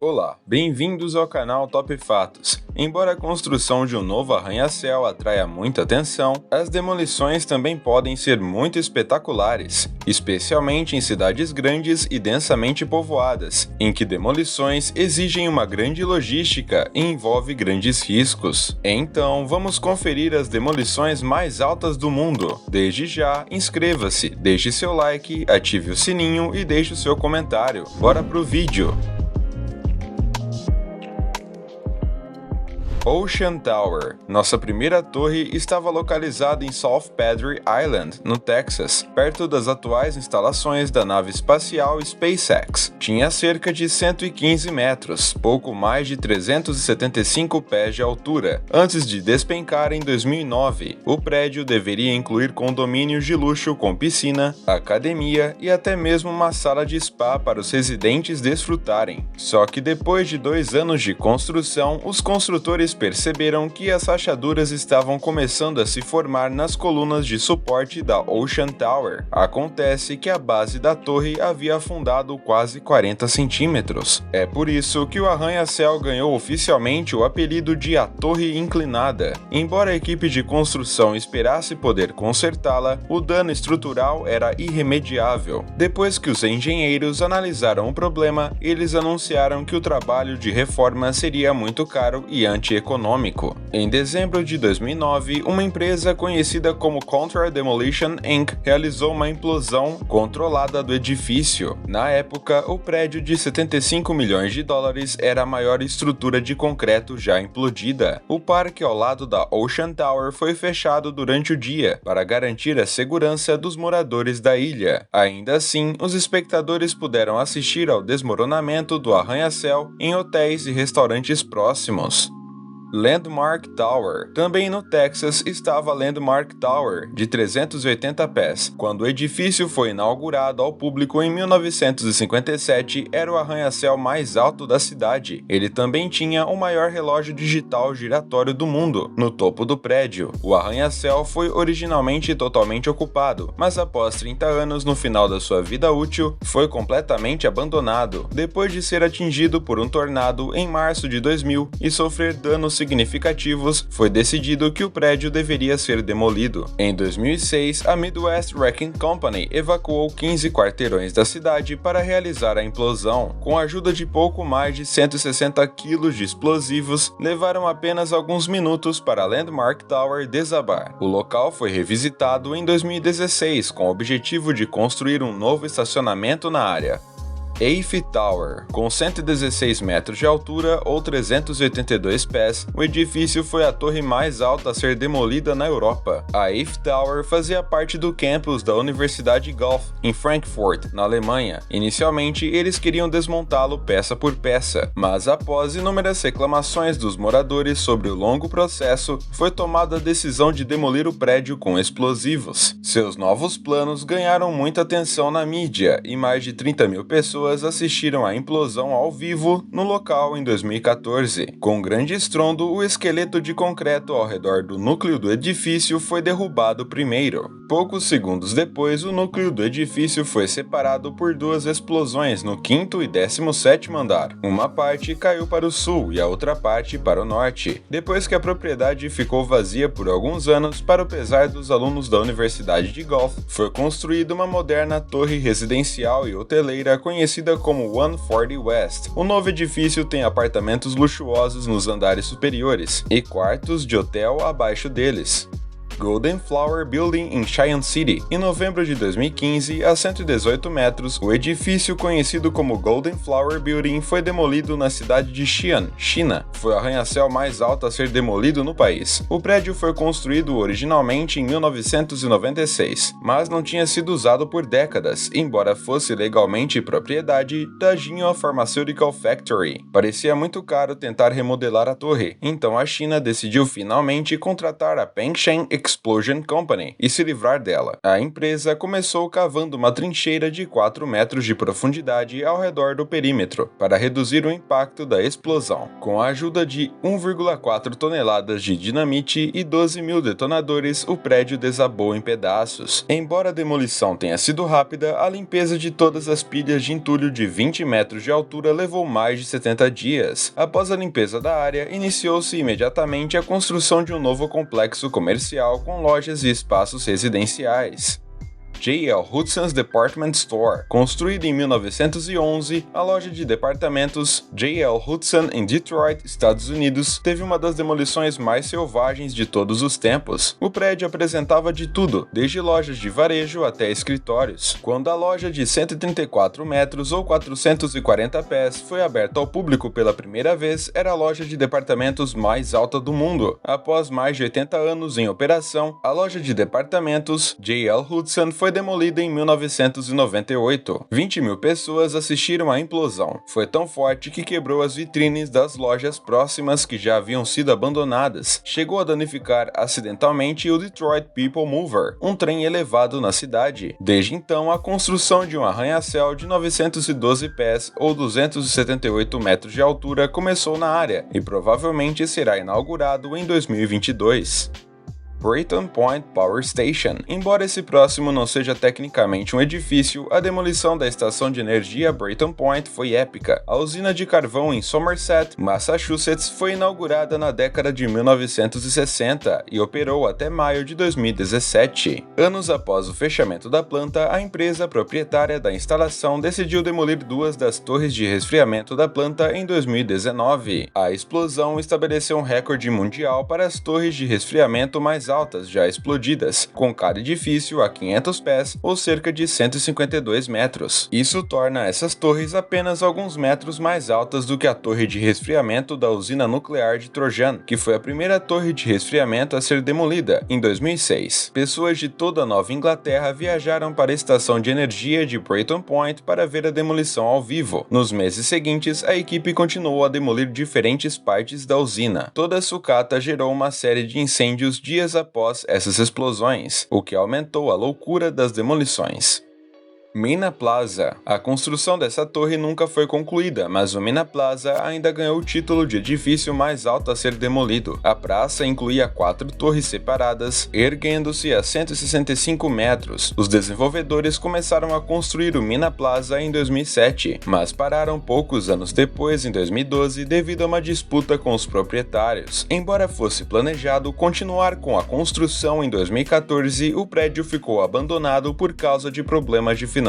Olá, bem-vindos ao canal Top Fatos. Embora a construção de um novo arranha-céu atraia muita atenção, as demolições também podem ser muito espetaculares, especialmente em cidades grandes e densamente povoadas, em que demolições exigem uma grande logística e envolve grandes riscos. Então, vamos conferir as demolições mais altas do mundo. Desde já, inscreva-se, deixe seu like, ative o sininho e deixe o seu comentário. Bora pro vídeo! Ocean Tower. Nossa primeira torre estava localizada em South Padre Island, no Texas, perto das atuais instalações da nave espacial SpaceX. Tinha cerca de 115 metros, pouco mais de 375 pés de altura. Antes de despencar em 2009, o prédio deveria incluir condomínios de luxo com piscina, academia e até mesmo uma sala de spa para os residentes desfrutarem. Só que depois de 2 anos de construção, os construtores perceberam que as rachaduras estavam começando a se formar nas colunas de suporte da Ocean Tower. Acontece que a base da torre havia afundado quase 40 centímetros. É por isso que o arranha-céu ganhou oficialmente o apelido de a Torre Inclinada. Embora a equipe de construção esperasse poder consertá-la, o dano estrutural era irremediável. Depois que os engenheiros analisaram o problema, eles anunciaram que o trabalho de reforma seria muito caro e antieconômico. Em dezembro de 2009, uma empresa conhecida como Contra Demolition Inc. realizou uma implosão controlada do edifício. Na época, o prédio de 75 milhões de dólares era a maior estrutura de concreto já implodida. O parque ao lado da Ocean Tower foi fechado durante o dia para garantir a segurança dos moradores da ilha. Ainda assim, os espectadores puderam assistir ao desmoronamento do arranha-céu em hotéis e restaurantes próximos. Landmark Tower. Também no Texas estava a Landmark Tower, de 380 pés. Quando o edifício foi inaugurado ao público em 1957, era o arranha-céu mais alto da cidade. Ele também tinha o maior relógio digital giratório do mundo, no topo do prédio. O arranha-céu foi originalmente totalmente ocupado, mas após 30 anos no final da sua vida útil, foi completamente abandonado, depois de ser atingido por um tornado em março de 2000 e sofrer danos significativos, foi decidido que o prédio deveria ser demolido. Em 2006, a Midwest Wrecking Company evacuou 15 quarteirões da cidade para realizar a implosão. Com a ajuda de pouco mais de 160 quilos de explosivos, levaram apenas alguns minutos para a Landmark Tower desabar. O local foi revisitado em 2016 com o objetivo de construir um novo estacionamento na área. Eiffel Tower. Com 116 metros de altura ou 382 pés, o edifício foi a torre mais alta a ser demolida na Europa. A Eiffel Tower fazia parte do campus da Universidade Gulf, em Frankfurt, na Alemanha. Inicialmente, eles queriam desmontá-lo peça por peça, mas após inúmeras reclamações dos moradores sobre o longo processo, foi tomada a decisão de demolir o prédio com explosivos. Seus novos planos ganharam muita atenção na mídia e mais de 30 mil pessoas assistiram à implosão ao vivo no local em 2014. Com um grande estrondo, o esqueleto de concreto ao redor do núcleo do edifício foi derrubado primeiro. Poucos segundos depois, o núcleo do edifício foi separado por 2 explosões no 5º e 17º andar. Uma parte caiu para o sul e a outra parte para o norte, depois que a propriedade ficou vazia por alguns anos. Para o pesar dos alunos da Universidade de Gulf, foi construída uma moderna torre residencial e hoteleira conhecida como 140 West. O novo edifício tem apartamentos luxuosos nos andares superiores e quartos de hotel abaixo deles. Golden Flower Building em Cheyenne City. Em novembro de 2015, a 118 metros, o edifício conhecido como Golden Flower Building foi demolido na cidade de Xi'an, China. Foi o arranha-céu mais alto a ser demolido no país. O prédio foi construído originalmente em 1996, mas não tinha sido usado por décadas, embora fosse legalmente propriedade da Jinhua Pharmaceutical Factory. Parecia muito caro tentar remodelar a torre, então a China decidiu finalmente contratar a Pengshen Explosion Company e se livrar dela. A empresa começou cavando uma trincheira de 4 metros de profundidade ao redor do perímetro para reduzir o impacto da explosão. Com a ajuda de 1,4 toneladas de dinamite e 12 mil detonadores, o prédio desabou em pedaços. Embora a demolição tenha sido rápida, a limpeza de todas as pilhas de entulho de 20 metros de altura levou mais de 70 dias. Após a limpeza da área, iniciou-se imediatamente a construção de um novo complexo comercial com lojas e espaços residenciais. J.L. Hudson's Department Store. Construída em 1911, a loja de departamentos J.L. Hudson em Detroit, Estados Unidos, teve uma das demolições mais selvagens de todos os tempos. O prédio apresentava de tudo, desde lojas de varejo até escritórios. Quando a loja de 134 metros ou 440 pés foi aberta ao público pela primeira vez, era a loja de departamentos mais alta do mundo. Após mais de 80 anos em operação, a loja de departamentos J.L. Hudson foi demolida em 1998. 20 mil pessoas assistiram à implosão. Foi tão forte que quebrou as vitrines das lojas próximas que já haviam sido abandonadas. Chegou a danificar acidentalmente o Detroit People Mover, um trem elevado na cidade. Desde então, a construção de um arranha-céu de 912 pés ou 278 metros de altura começou na área e provavelmente será inaugurado em 2022. Brayton Point Power Station. Embora esse próximo não seja tecnicamente um edifício, a demolição da estação de energia Brayton Point foi épica. A usina de carvão em Somerset, Massachusetts, foi inaugurada na década de 1960 e operou até maio de 2017. Anos após o fechamento da planta, a empresa proprietária da instalação decidiu demolir 2 das torres de resfriamento da planta em 2019. A explosão estabeleceu um recorde mundial para as torres de resfriamento mais altas já explodidas, com cada edifício a 500 pés ou cerca de 152 metros. Isso torna essas torres apenas alguns metros mais altas do que a torre de resfriamento da usina nuclear de Trojan, que foi a primeira torre de resfriamento a ser demolida, em 2006. Pessoas de toda a Nova Inglaterra viajaram para a estação de energia de Brayton Point para ver a demolição ao vivo. Nos meses seguintes, a equipe continuou a demolir diferentes partes da usina. Toda a sucata gerou uma série de incêndios dias após essas explosões, o que aumentou a loucura das demolições. Mena Plaza. A construção dessa torre nunca foi concluída, mas o Mena Plaza ainda ganhou o título de edifício mais alto a ser demolido. A praça incluía 4 torres separadas, erguendo-se a 165 metros. Os desenvolvedores começaram a construir o Mena Plaza em 2007, mas pararam poucos anos depois, em 2012, devido a uma disputa com os proprietários. Embora fosse planejado continuar com a construção em 2014, o prédio ficou abandonado por causa de problemas de financiamento.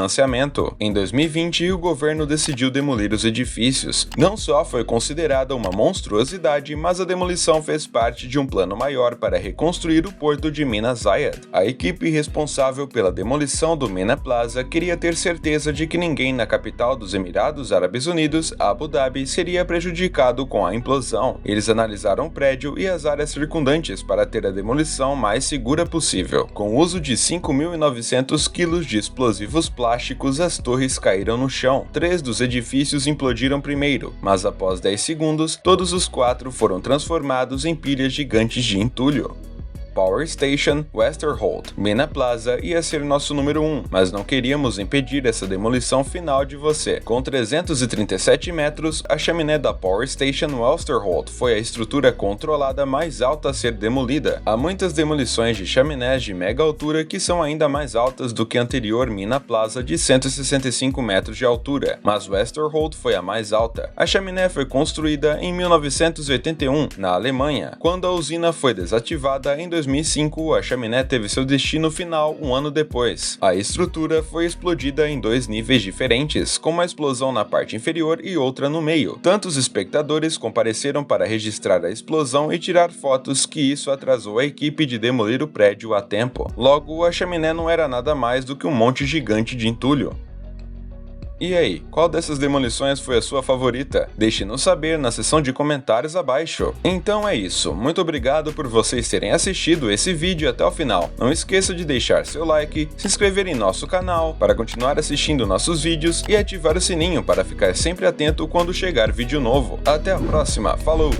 Em 2020, o governo decidiu demolir os edifícios. Não só foi considerada uma monstruosidade, mas a demolição fez parte de um plano maior para reconstruir o porto de Mina Zayed. A equipe responsável pela demolição do Mena Plaza queria ter certeza de que ninguém na capital dos Emirados Árabes Unidos, Abu Dhabi, seria prejudicado com a implosão. Eles analisaram o prédio e as áreas circundantes para ter a demolição mais segura possível. Com o uso de 5.900 kg de explosivos plásticos, as torres caíram no chão. 3 dos edifícios implodiram primeiro, mas após 10 segundos, todos os 4 foram transformados em pilhas gigantes de entulho. Power Station Westerholt. Mena Plaza ia ser nosso número 1, mas não queríamos impedir essa demolição final de você. Com 337 metros, a chaminé da Power Station Westerholt foi a estrutura controlada mais alta a ser demolida. Há muitas demolições de chaminés de mega altura que são ainda mais altas do que a anterior Mena Plaza de 165 metros de altura, mas Westerholt foi a mais alta. A chaminé foi construída em 1981, na Alemanha. Quando a usina foi desativada em 2005, a chaminé teve seu destino final um ano depois. A estrutura foi explodida em 2 níveis diferentes, com uma explosão na parte inferior e outra no meio. Tantos espectadores compareceram para registrar a explosão e tirar fotos que isso atrasou a equipe de demolir o prédio a tempo. Logo, a chaminé não era nada mais do que um monte gigante de entulho. E aí, qual dessas demolições foi a sua favorita? Deixe-nos saber na seção de comentários abaixo. Então é isso, muito obrigado por vocês terem assistido esse vídeo até o final. Não esqueça de deixar seu like, se inscrever em nosso canal para continuar assistindo nossos vídeos e ativar o sininho para ficar sempre atento quando chegar vídeo novo. Até a próxima, falou!